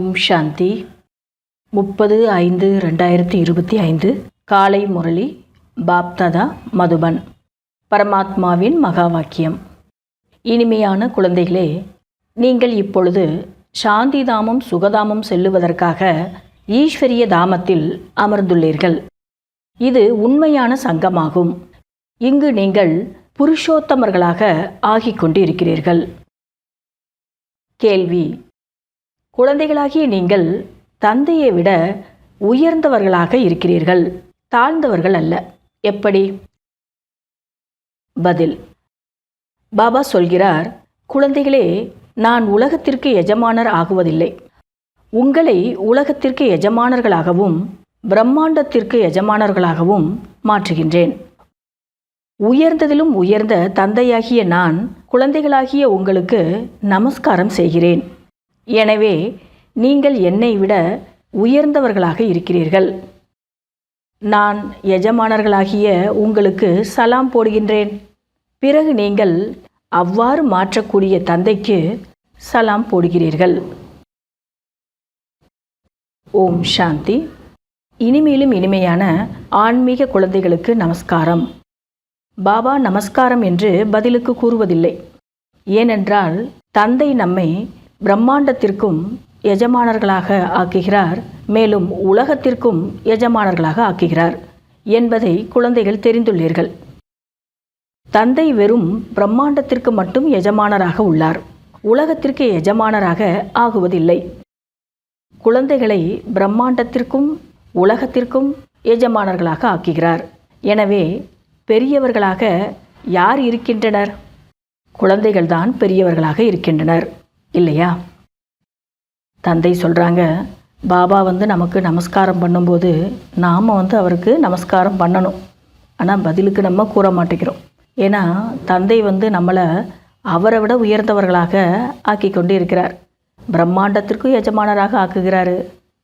ஓம் சாந்தி 30/5/2025 காலை முரளி பாப்தாதா மதுபன். பரமாத்மாவின் மகா வாக்கியம். இனிமையான குழந்தைகளே, நீங்கள் இப்பொழுது சாந்தி தாமம் சுகதாமம் செல்லுவதற்காக ஈஸ்வரிய தாமத்தில் அமர்ந்துள்ளீர்கள். இது உண்மையான சங்கமாகும். இங்கு நீங்கள் புருஷோத்தமர்களாக ஆகிக் கொண்டிருக்கிறீர்கள். கேள்வி: குழந்தைகளாகிய நீங்கள் தந்தையை விட உயர்ந்தவர்களாக இருக்கிறீர்கள், தாழ்ந்தவர்கள் அல்ல. எப்படி? பதில்: பாபா சொல்கிறார், குழந்தைகளே, நான் உலகத்திற்கு எஜமானர் ஆகுவதில்லை. உங்களை உலகத்திற்கு எஜமானர்களாகவும் பிரம்மாண்டத்திற்கு எஜமானர்களாகவும் மாற்றுகின்றேன். உயர்ந்ததிலும் உயர்ந்த தந்தையாகிய நான் குழந்தைகளாகிய உங்களுக்கு நமஸ்காரம் செய்கிறேன். எனவே நீங்கள் என்னை விட உயர்ந்தவர்களாக இருக்கிறீர்கள். நான் எஜமானர்களாகிய உங்களுக்கு சலாம் போடுகின்றேன். பிறகு நீங்கள் அவ்வாறு மாற்றக்கூடிய தந்தைக்கு சலாம் போடுகிறீர்கள். ஓம் சாந்தி. இனிமேலும் இனிமையான ஆன்மீக குழந்தைகளுக்கு நமஸ்காரம். பாபா நமஸ்காரம் என்று பதிலுக்கு கூறுவதில்லை. ஏனென்றால் தந்தை நம்மை பிரம்மாண்டத்திற்கும் எஜமானர்களாக ஆக்குகிறார், மேலும் உலகத்திற்கும் எஜமானர்களாக ஆக்குகிறார் என்பதை குழந்தைகள் தெரிந்துள்ளீர்கள். தந்தை வெறும் பிரம்மாண்டத்திற்கு மட்டும் எஜமானராக உள்ளார், உலகத்திற்கு எஜமானராக ஆகுவதில்லை. குழந்தைகளை பிரம்மாண்டத்திற்கும் உலகத்திற்கும் எஜமானர்களாக ஆக்குகிறார். எனவே பெரியவர்களாக யார் இருக்கின்றனர்? குழந்தைகள்தான் பெரியவர்களாக இருக்கின்றனர், இல்லையா? தந்தை சொல்கிறாங்க, பாபா நமக்கு நமஸ்காரம் பண்ணும்போது நாம் அவருக்கு நமஸ்காரம் பண்ணணும். ஆனால் பதிலுக்கு நம்ம கூற மாட்டேங்கிறோம். ஏன்னா தந்தை நம்மளை அவரை விட உயர்ந்தவர்களாக ஆக்கி கொண்டு இருக்கிறார். பிரம்மாண்டத்திற்கும் எஜமானராக ஆக்குகிறாரு,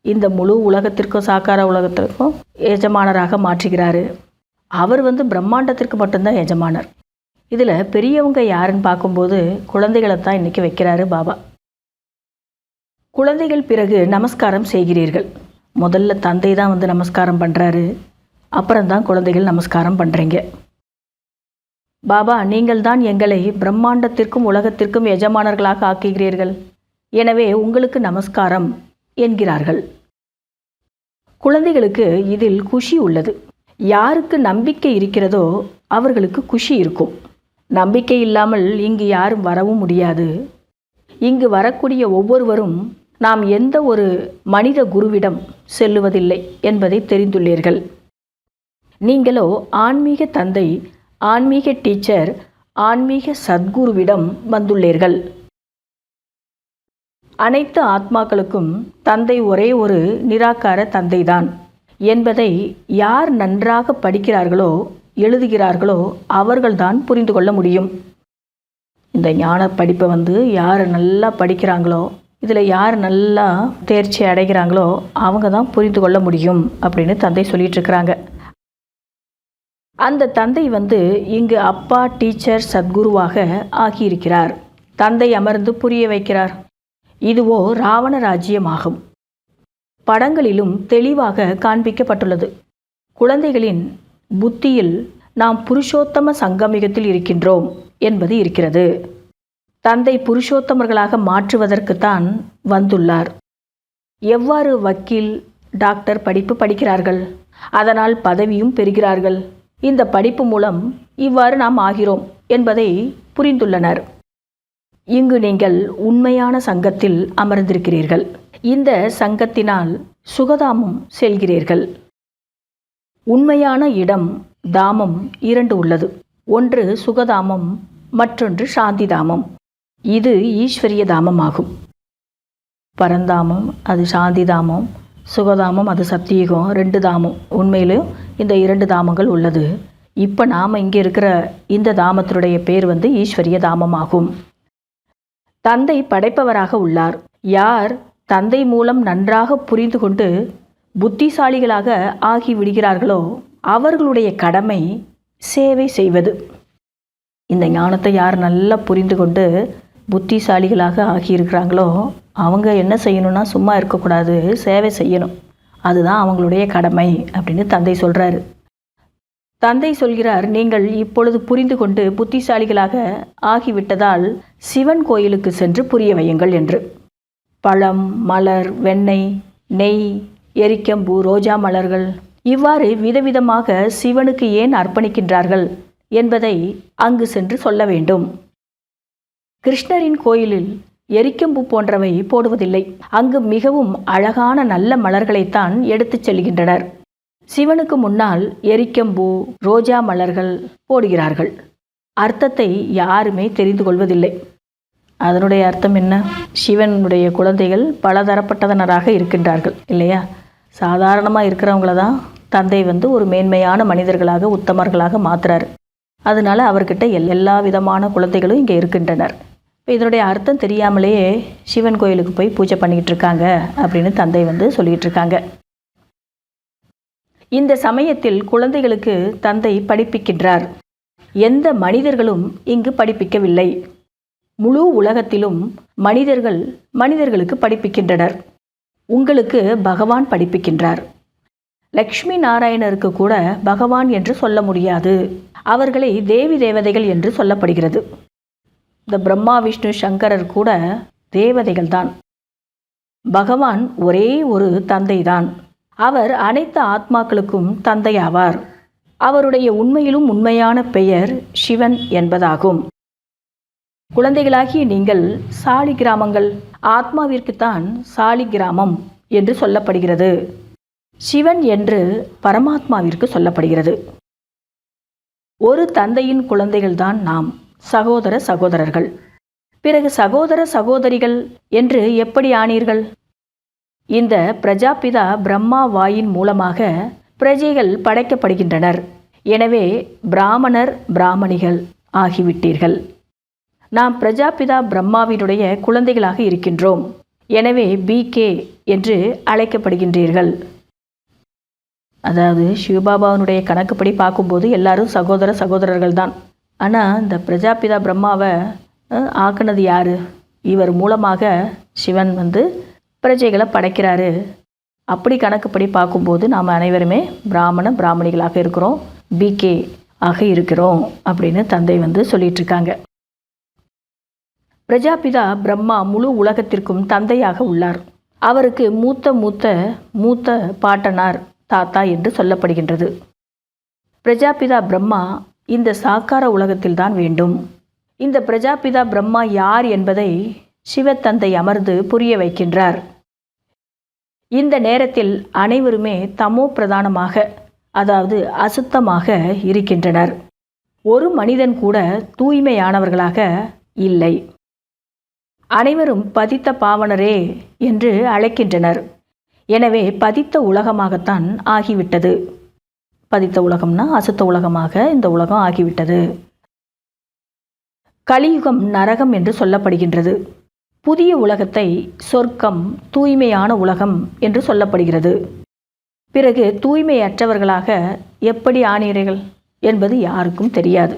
இந்த முழு உலகத்திற்கும் சாக்கார உலகத்திற்கும் எஜமானராக மாற்றுகிறாரு. அவர் பிரம்மாண்டத்திற்கு மட்டும்தான் எஜமானர். இதில் பெரியவங்க யாருன்னு பார்க்கும்போது குழந்தைகளை தான் இன்றைக்கி வைக்கிறாரு பாபா. குழந்தைகள் பிறகு நமஸ்காரம் செய்கிறீர்கள். முதல்ல தந்தை தான் நமஸ்காரம் பண்ணுறாரு, அப்புறம்தான் குழந்தைகள் நமஸ்காரம் பண்ணுறீங்க. பாபா, நீங்கள் தான் எங்களை பிரம்மாண்டத்திற்கும் உலகத்திற்கும் எஜமானர்களாக ஆக்குகிறீர்கள், எனவே உங்களுக்கு நமஸ்காரம் என்கிறார்கள். குழந்தைகளுக்கு இதில் குஷி உள்ளது. யாருக்கு நம்பிக்கை இருக்கிறதோ அவர்களுக்கு குஷி இருக்கும். நம்பிக்கை இல்லாமல் இங்கு யாரும் வரவும் முடியாது. இங்கு வரக்கூடிய ஒவ்வொருவரும் நாம் எந்த ஒரு மனித குருவிடம் செல்லுவதில்லை என்பதை தெரிந்துள்ளீர்கள். நீங்களோ ஆன்மீக தந்தை, ஆன்மீக டீச்சர், ஆன்மீக சத்குருவிடம் வந்துள்ளீர்கள். அனைத்து ஆத்மாக்களுக்கும் தந்தை ஒரே ஒரு நிராகார தந்தைதான் என்பதை யார் நன்றாக படிக்கிறார்களோ எழுதுகிறார்களோ அவர்கள்தான் புரிந்து கொள்ள முடியும். இந்த ஞான படிப்பை யார் நல்லா படிக்கிறாங்களோ, இதில் யார் நல்லா தேர்ச்சி அடைகிறாங்களோ அவங்க தான் புரிந்து கொள்ள முடியும் அப்படின்னு தந்தை சொல்லிகிட்ருக்கிறாங்க. அந்த தந்தை இங்கு அப்பா, டீச்சர், சத்குருவாக ஆகியிருக்கிறார். தந்தை அமர்ந்து புரிய வைக்கிறார். இதுவோ ராவண ராஜ்யமாகும். படங்களிலும் தெளிவாக காண்பிக்கப்பட்டுள்ளது. குழந்தைகளின் புத்தியில் நாம் புருஷோத்தம சங்கமிகத்தில் இருக்கின்றோம் என்பது இருக்கிறது. தந்தை புருஷோத்தமர்களாக மாற்றுவதற்குத்தான் வந்துள்ளார். எவ்வாறு வக்கீல், டாக்டர் படிப்பு படிக்கிறார்கள், அதனால் பதவியும் பெறுகிறார்கள். இந்த படிப்பு மூலம் இவ்வாறு நாம் ஆகிறோம் என்பதை புரிந்துள்ளனர். இங்கு நீங்கள் உண்மையான சங்கத்தில் அமர்ந்திருக்கிறீர்கள். இந்த சங்கத்தினால் சுகதாமம் செல்கிறீர்கள். உண்மையான இடம் தாமம் 2 உள்ளது. ஒன்று சுகதாமம், மற்றொன்று சாந்தி தாமம். இது ஈஸ்வரிய தாமம் ஆகும். பரந்தாமம் அது சாந்தி தாமம், சுகதாமம் அது சத்தியுகம். 2 தாமம். உண்மையிலும் இந்த 2 தாமங்கள் உள்ளது. இப்போ நாம் இங்கே இருக்கிற இந்த தாமத்தினுடைய பேர் ஈஸ்வரிய தாமம் ஆகும். தந்தை படைப்பவராக உள்ளார். யார் தந்தை மூலம் நன்றாக புரிந்து கொண்டு புத்திசாலிகளாக ஆகி விடுகிறார்களோ அவர்களுடைய கடமை சேவை செய்வது. இந்த ஞானத்தை யார் நல்லா புரிந்து கொண்டு புத்திசாலிகளாக ஆகியிருக்கிறாங்களோ அவங்க என்ன செய்யணும்னா சும்மா இருக்கக்கூடாது, சேவை செய்யணும். அதுதான் அவங்களுடைய கடமை அப்படின்னு தந்தை சொல்கிறாரு. தந்தை சொல்கிறார், நீங்கள் இப்பொழுது புரிந்து கொண்டு புத்திசாலிகளாக ஆகிவிட்டதால் சிவன் கோயிலுக்கு சென்று புரிய வையுங்கள் என்று. பழம், மலர், வெண்ணெய், நெய், எரிக்கம்பூ, ரோஜா மலர்கள் இவ்வாறு விதவிதமாக சிவனுக்கு ஏன் அர்ப்பணிக்கின்றார்கள் என்பதை அங்கு சென்று சொல்ல வேண்டும். கிருஷ்ணரின் கோயிலில் எரிக்கம்பூ போன்றவை போடுவதில்லை. அங்கு மிகவும் அழகான நல்ல மலர்களைத்தான் எடுத்துச் செல்கின்றனர். சிவனுக்கு முன்னால் எரிக்கம்பூ, ரோஜா மலர்கள் போடுகிறார்கள். அர்த்தத்தை யாருமே தெரிந்து கொள்வதில்லை. அதனுடைய அர்த்தம் என்ன? சிவனுடைய குழந்தைகள் பலதரப்பட்டதனராக இருக்கின்றார்கள் இல்லையா? சாதாரணமாக இருக்கிறவங்கள தான் தந்தை ஒரு மேன்மையான மனிதர்களாக, உத்தமர்களாக மாற்றுறாரு. அதனால அவர்கிட்ட எல்லா விதமான குழந்தைகளும் இங்கே இருக்கின்றனர். இப்போ இதனுடைய அர்த்தம் தெரியாமலேயே சிவன் கோயிலுக்கு போய் பூஜை பண்ணிக்கிட்டு இருக்காங்க அப்படின்னு தந்தை சொல்லிகிட்டு இருக்காங்க. இந்த சமயத்தில் குழந்தைகளுக்கு தந்தை படிப்பிக்கின்றார். எந்த மனிதர்களும் இங்கு படிப்பிக்கவில்லை. முழு உலகத்திலும் மனிதர்களுக்கு படிப்பிக்கின்றனர். உங்களுக்கு பகவான் படிப்பிக்கின்றார். லக்ஷ்மி நாராயணருக்கு கூட பகவான் என்று சொல்ல முடியாது. அவர்களை தேவி தேவதைகள் என்று சொல்லப்படுகிறது. இந்த பிரம்மா, விஷ்ணு, சங்கரர் கூட தேவதைகள் தான். பகவான் ஒரே ஒரு தந்தை தான். அவர் அனைத்து ஆத்மாக்களுக்கும் தந்தையாவார். அவருடைய உண்மையான பெயர் சிவன் என்பதாகும். குழந்தைகளாகிய நீங்கள் சாலி கிராமங்கள். ஆத்மாவிற்குத்தான் சாலி கிராமம் என்று சொல்லப்படுகிறது. சிவன் என்று பரமாத்மாவிற்கு சொல்லப்படுகிறது. ஒரு தந்தையின் குழந்தைகள்தான் நாம், சகோதர சகோதரர்கள். பிறகு சகோதர சகோதரிகள் என்று எப்படி ஆனீர்கள்? இந்த பிரஜாபிதா பிரம்மா வாயின் மூலமாக பிரஜைகள் படைக்கப்படுகின்றனர். எனவே பிராமணர், பிராமணிகள் ஆகிவிட்டீர்கள். நாம் பிரஜாபிதா பிரம்மாவினுடைய குழந்தைகளாக இருக்கின்றோம். எனவே பிகே என்று அழைக்கப்படுகின்றீர்கள். அதாவது சிவபாபாவினுடைய கணக்குப்படி பார்க்கும்போது எல்லாரும் சகோதர சகோதரர்கள் தான். ஆனால் இந்த பிரஜாபிதா பிரம்மாவை ஆக்குனது யார்? இவர் மூலமாக சிவன் பிரஜைகளை படைக்கிறாரு. அப்படி கணக்குப்படி பார்க்கும்போது நாம் அனைவருமே பிராமணிகளாக இருக்கிறோம், பிகே ஆக இருக்கிறோம் அப்படின்னு தந்தை சொல்லிட்டு இருக்காங்க. பிரஜாபிதா பிரம்மா முழு உலகத்திற்கும் தந்தையாக உள்ளார். அவருக்கு மூத்த பாட்டனார், தாத்தா என்று சொல்லப்படுகின்றது. பிரஜாபிதா பிரம்மா இந்த சாக்கார உலகத்தில்தான் வேண்டும். இந்த பிரஜாபிதா பிரம்மா யார் என்பதை சிவத்தந்தை அமர்ந்து புரிய வைக்கின்றார். இந்த நேரத்தில் அனைவருமே தமோ பிரதானமாக, அதாவது அசுத்தமாக இருக்கின்றனர். ஒரு மனிதன் கூட தூய்மையானவர்களாக இல்லை. அனைவரும் பதித்த பாவனரே என்று அழைக்கின்றனர். எனவே பதித்த உலகமாகத்தான் ஆகிவிட்டது. பதித்த உலகம்னா அசுத்த உலகமாக இந்த உலகம் ஆகிவிட்டது. கலியுகம் நரகம் என்று சொல்லப்படுகின்றது. புதிய உலகத்தை சொர்க்கம், தூய்மையான உலகம் என்று சொல்லப்படுகிறது. பிறகு தூய்மையற்றவர்களாக எப்படி ஆனீர்கள் என்பது யாருக்கும் தெரியாது.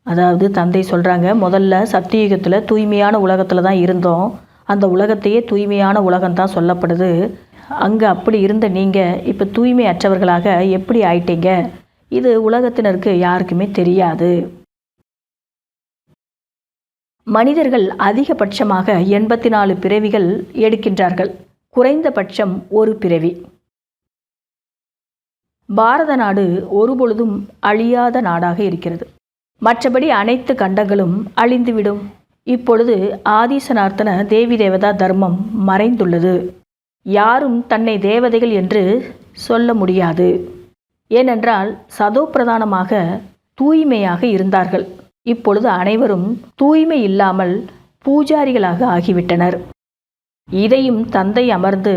அதாவது தந்தை சொல்கிறாங்க, முதல்ல சத்தியுகத்தில் தூய்மையான உலகத்தில் தான் இருந்தோம். அந்த உலகத்தையே தூய்மையான உலகம்தான் சொல்லப்படுது. அங்கே அப்படி இருந்த நீங்கள் இப்போ தூய்மையற்றவர்களாக எப்படி ஆயிட்டீங்க? இது உலகத்தினருக்கு யாருக்குமே தெரியாது. மனிதர்கள் அதிகபட்சமாக 84 பிறவிகள் எடுக்கின்றார்கள். குறைந்தபட்சம் ஒரு பிறவி. பாரத நாடு ஒருபொழுதும் அழியாத நாடாக இருக்கிறது. மற்றபடி அனைத்து கண்டங்களும் அழிந்துவிடும். இப்பொழுது ஆதிசனார்த்தன தேவி தேவதா தர்மம் மறைந்துள்ளது. யாரும் தன்னை தேவதைகள் என்று சொல்ல முடியாது. ஏனென்றால் சதோ பிரதானமாக தூய்மையாக இருந்தார்கள். இப்பொழுது அனைவரும் தூய்மை இல்லாமல் பூஜாரிகளாக ஆகிவிட்டனர். இதையும் தந்தை அமர்ந்து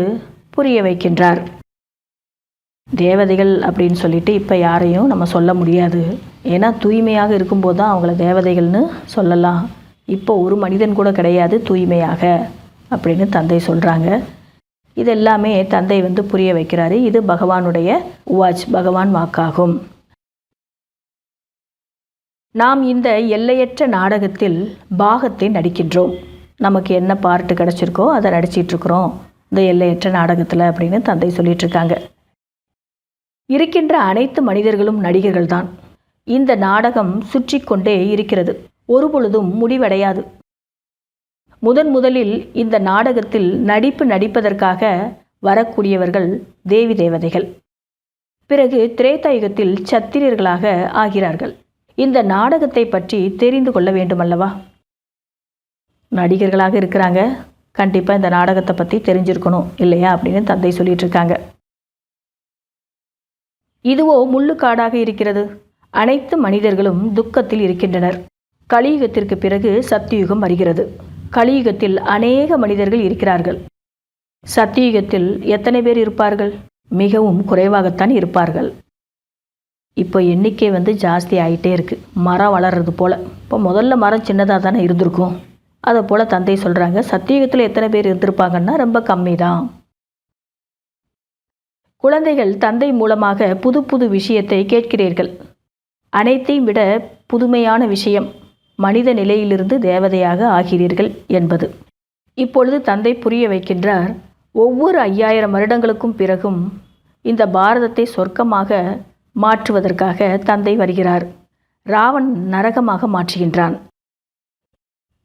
புரிய வைக்கின்றார். தேவதைகள் அப்படின்னு சொல்லிட்டு இப்போ யாரையும் நம்ம சொல்ல முடியாது. ஏன்னா தூய்மையாக இருக்கும்போது தான் அவங்கள தேவதைகள்னு சொல்லலாம். இப்போ ஒரு மனிதன் கூட கிடையாது தூய்மையாக அப்படின்னு தந்தை சொல்கிறாங்க. இதெல்லாமே தந்தை புரிய வைக்கிறாரு. இது பகவானுடைய பகவான் வாக்காகும். நாம் இந்த எல்லையற்ற நாடகத்தில் பாகத்தை நடிக்கின்றோம். நமக்கு என்ன பார்ட்டு கிடச்சிருக்கோ அதை நடிச்சிட்ருக்குறோம் இந்த எல்லையற்ற நாடகத்தில் அப்படின்னு தந்தை சொல்லிகிட்ருக்காங்க. இருக்கின்ற அனைத்து மனிதர்களும் நடிகர்கள் தான். இந்த நாடகம் சுற்றி கொண்டே இருக்கிறது, ஒருபொழுதும் முடிவடையாது. முதலில் இந்த நாடகத்தில் நடிப்பதற்காக வரக்கூடியவர்கள் தேவி தேவதைகள். பிறகு திரேதாயுகத்தில் சத்திரியர்களாக ஆகிறார்கள். இந்த நாடகத்தை பற்றி தெரிந்து கொள்ள வேண்டுமல்லவா? நடிகர்களாக இருக்கிறாங்க, கண்டிப்பாக இந்த நாடகத்தை பற்றி தெரிஞ்சிருக்கணும் இல்லையா அப்படின்னு தந்தை சொல்லிட்டு இருக்காங்க. இதுவோ முள்ளுக்காடாக இருக்கிறது. அனைத்து மனிதர்களும் துக்கத்தில் இருக்கின்றனர். கலியுகத்திற்கு பிறகு சத்தியுகம் வருகிறது. கலியுகத்தில் அநேக மனிதர்கள் இருக்கிறார்கள். சத்தியுகத்தில் எத்தனை பேர் இருப்பார்கள்? மிகவும் குறைவாகத்தான் இருப்பார்கள். இப்போ எண்ணிக்கை ஜாஸ்தி ஆகிட்டே இருக்குது. மரம் வளர்றது போல். இப்போ முதல்ல மரம் சின்னதாக தானே இருந்திருக்கும். அதை போல் தந்தை சொல்கிறாங்க, சத்தியுகத்தில் எத்தனை பேர் இருந்திருப்பாங்கன்னா ரொம்ப கம்மி தான். குழந்தைகள் தந்தை மூலமாக புது புது விஷயத்தை கேட்கிறீர்கள். அனைத்தையும் விட புதுமையான விஷயம் மனித நிலையிலிருந்து தேவதையாக ஆகிறீர்கள் என்பது. இப்பொழுது தந்தை புரிய வைக்கின்றார். ஒவ்வொரு 5000 வருடங்களுக்கும் பிறகும் இந்த பாரதத்தை சொர்க்கமாக மாற்றுவதற்காக தந்தை வருகிறார். ராவன் நரகமாக மாற்றுகின்றான்.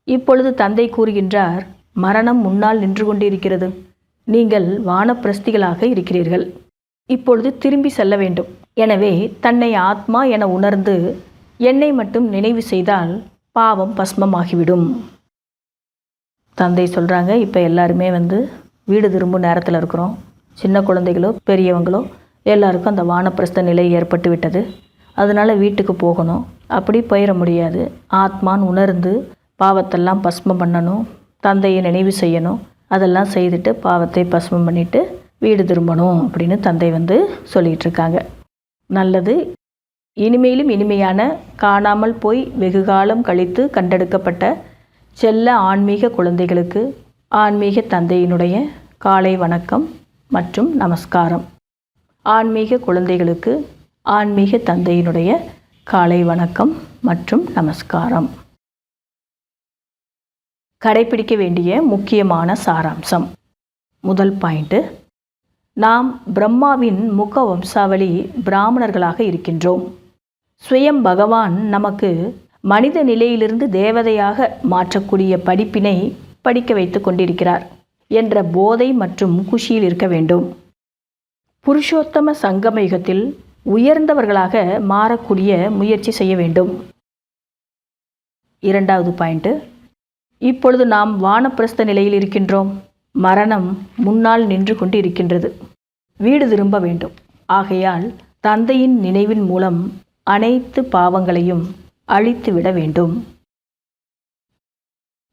இப்பொழுது தந்தை கூறுகின்றார், மரணம் முன்னால் நின்று கொண்டிருக்கிறது. நீங்கள் வானப்பிரஸ்திகளாக இருக்கிறீர்கள். இப்பொழுது திரும்பி செல்ல வேண்டும். எனவே தன்னை ஆத்மா என உணர்ந்து என்னை மட்டும் நினைவு செய்தால் பாவம் பஸ்மமாகிவிடும். தந்தை சொல்கிறாங்க, இப்போ எல்லாருமே வீடு திரும்பும் நேரத்தில் இருக்கிறோம். சின்ன குழந்தைகளோ பெரியவங்களோ எல்லாருக்கும் அந்த வானப்பிரஸ்த நிலை ஏற்பட்டு விட்டது. அதனால் வீட்டுக்கு போகணும். அப்படி போயிட முடியாது. ஆத்மான்னு உணர்ந்து பாவத்தெல்லாம் பஸ்மம் பண்ணணும். தந்தையை நினைவு செய்யணும். அதெல்லாம் செய்துட்டு பாவத்தை பஸ்மம் பண்ணிவிட்டு வீடு திரும்பணும் அப்படின்னு தந்தை சொல்லிகிட்டு இருக்காங்க. நல்லது. இனிமேலும் இனிமையான காணாமல் போய் வெகுகாலம் கழித்து கண்டெடுக்கப்பட்ட செல்ல ஆன்மீக குழந்தைகளுக்கு ஆன்மீக தந்தையினுடைய காலை வணக்கம் மற்றும் நமஸ்காரம். ஆன்மீக குழந்தைகளுக்கு ஆன்மீக தந்தையினுடைய காலை வணக்கம் மற்றும் நமஸ்காரம். கடைபிடிக்க வேண்டிய முக்கியமான சாராம்சம். முதல் பாயிண்ட்டு, நாம் பிரம்மாவின் முக வம்சாவளி பிராமணர்களாக இருக்கின்றோம். ஸ்வயம் பகவான் நமக்கு மனித நிலையிலிருந்து தேவதையாக மாற்றக்கூடிய படிப்பினை படிக்க வைத்து கொண்டிருக்கிறார் என்ற போதை மற்றும் குஷியில் இருக்க வேண்டும். புருஷோத்தம சங்கம யுகத்தில் உயர்ந்தவர்களாக மாறக்கூடிய முயற்சி செய்ய வேண்டும். இரண்டாவது பாயிண்ட்டு, இப்பொழுது நாம் வானப்பிரஸ்த நிலையில் இருக்கின்றோம். மரணம் முன்னால் நின்று கொண்டு இருக்கின்றது. வீடு திரும்ப வேண்டும். ஆகையால் தந்தையின் நினைவின் மூலம் அனைத்து பாவங்களையும் அழித்துவிட வேண்டும்.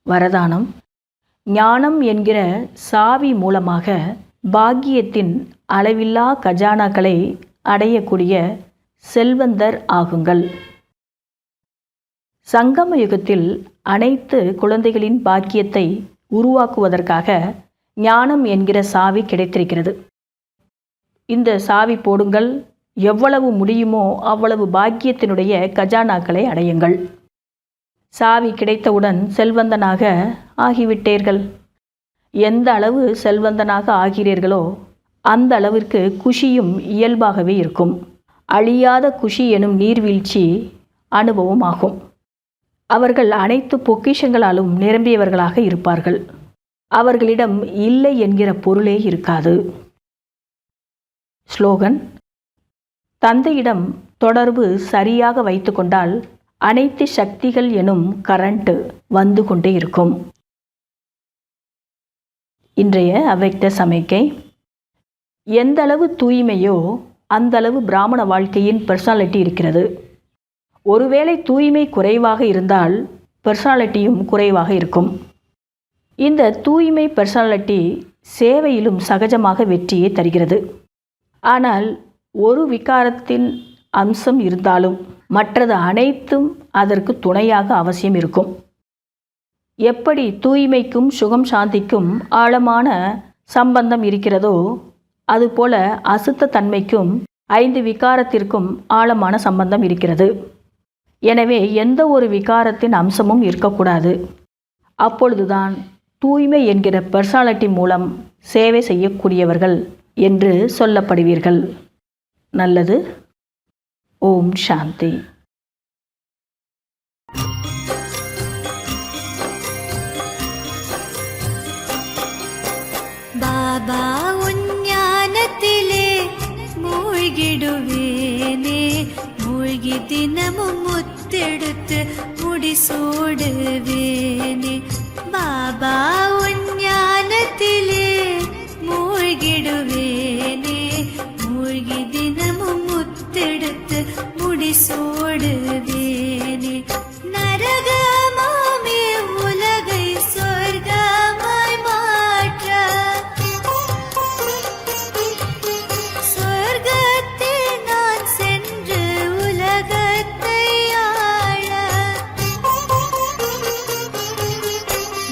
வரதானம். ஞானம் என்கிற சாவி மூலமாக பாக்கியத்தின் அளவில்லா கஜானாக்களை அடையக்கூடிய செல்வந்தர் ஆகுங்கள். சங்கம யுகத்தில் அனைத்து குழந்தைகளின் பாக்கியத்தை உருவாக்குவதற்காக ஞானம் என்கிற சாவி கிடைத்திருக்கிறது. இந்த சாவி போடுங்கள். எவ்வளவு முடியுமோ அவ்வளவு பாக்கியத்தினுடைய கஜானாக்களை அடையுங்கள். சாவி கிடைத்தவுடன் செல்வந்தனாக ஆகிவிட்டீர்கள். எந்த அளவு செல்வந்தனாக ஆகிறீர்களோ அந்த அளவிற்கு குஷியும் இயல்பாகவே இருக்கும். அழியாத குஷி எனும் நீர்வீழ்ச்சி அனுபவமாகும். அவர்கள் அனைத்து பொக்கிஷங்களாலும் நிரம்பியவர்களாக இருப்பார்கள். அவர்களிடம் இல்லை என்கிற பொருளே இருக்காது. ஸ்லோகன். தந்தையிடம் தொடர்பு சரியாக வைத்து கொண்டால் அனைத்து சக்திகள் எனும் கரண்ட் வந்து கொண்டே இருக்கும். இன்றைய அவ்வக்த சமிக்கை. எந்த அளவு தூய்மையோ அந்த அளவு பிராமண வாழ்க்கையின் பர்சனாலிட்டி இருக்கிறது. ஒருவேளை தூய்மை குறைவாக இருந்தால் பர்சனாலிட்டியும் குறைவாக இருக்கும். இந்த தூய்மை பர்சனாலிட்டி சேவையிலும் சகஜமாக வெற்றியை தருகிறது. ஆனால் ஒரு விகாரத்தின் அம்சம் இருந்தாலும் மற்றது அனைத்தும் அதற்கு துணையாக அவசியம் இருக்கும். எப்படி தூய்மைக்கும் சுகம் சாந்திக்கும் ஆழமான சம்பந்தம் இருக்கிறதோ அதுபோல அசுத்த தன்மைக்கும் 5 விகாரத்திற்கும் ஆழமான சம்பந்தம் இருக்கிறது. எனவே எந்த ஒரு விகாரத்தின் அம்சமும் இருக்கக்கூடாது. அப்பொழுதுதான் தூய்மை என்கிற பர்சனாலிட்டி மூலம் சேவை செய்யக்கூடியவர்கள் என்று சொல்லப்படுவீர்கள். நல்லது. ஓம் சாந்தி. பாபா உன் ஞானத்திலே மூழ்கிடுவேனே, மூழ்கி தினமும் முத்தெடுத்து முடிசூடுவேனே. பாபா உன் ஞானத்திலே மூழ்கிடுவேனே, மூழ்கி தினமும் முத்தெடுத்து முடிசூடுவேனே. நரகமாமே உலகை சொர்க்கமாய் மாற்ற, சொர்க்கத்தில் நான் சென்று உலகத்தை ஆள.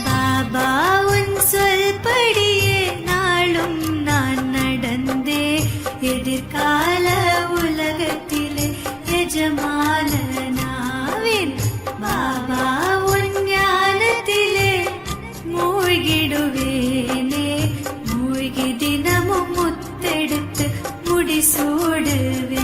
பாபா உன் சொல்படியே நாளும் நான் நடந்தே, எதிர்கால உலகத்திலே எஜமானனாவேன். பாபா உன் ஞானத்திலே மூழ்கிடுவேனே, மூழ்கி தினமும் முத்தெடுத்து முடிசூடுவேனே.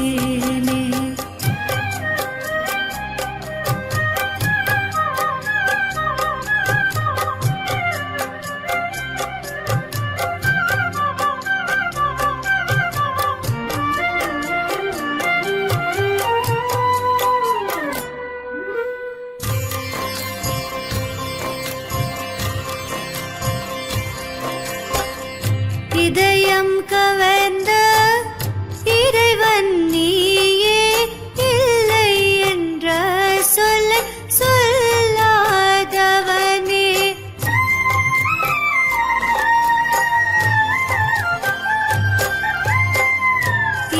இதயம் கவர்ந்த இறைவன் நீயே, இல்லை என்ற சொல்ல சொல்லாதவனே.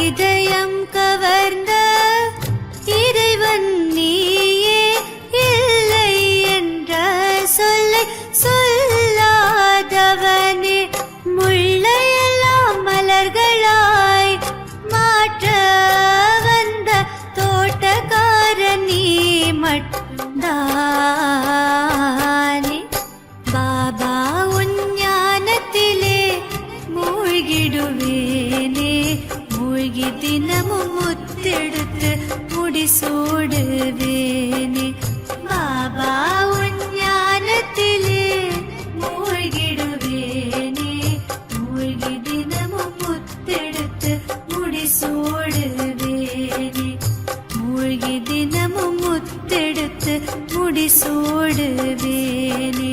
இதயம் கவர்ந்த இறைவன் நீயே, இல்லை என்ற சொல்ல சொல்லாதவனே. முள்ளையெல்லாம் மலர்களாய் மாற்ற வந்த தோட்டக்காரன் நீ மட்டும்தானே. பாபா உன் ஞானத்திலே மூழ்கிடுவேனே, மூழ்கி தினமும் முத்தெடுத்து முடிசூடுவேனே. பாபா உன் ஞானத்திலே மூழ்கிடுவேனே, மூழ்கி தினமும் முத்தெடுத்து முடிசூடுவேனே, மூழ்கி தினமும் முத்தெடுத்து முடிசூடுவேனே.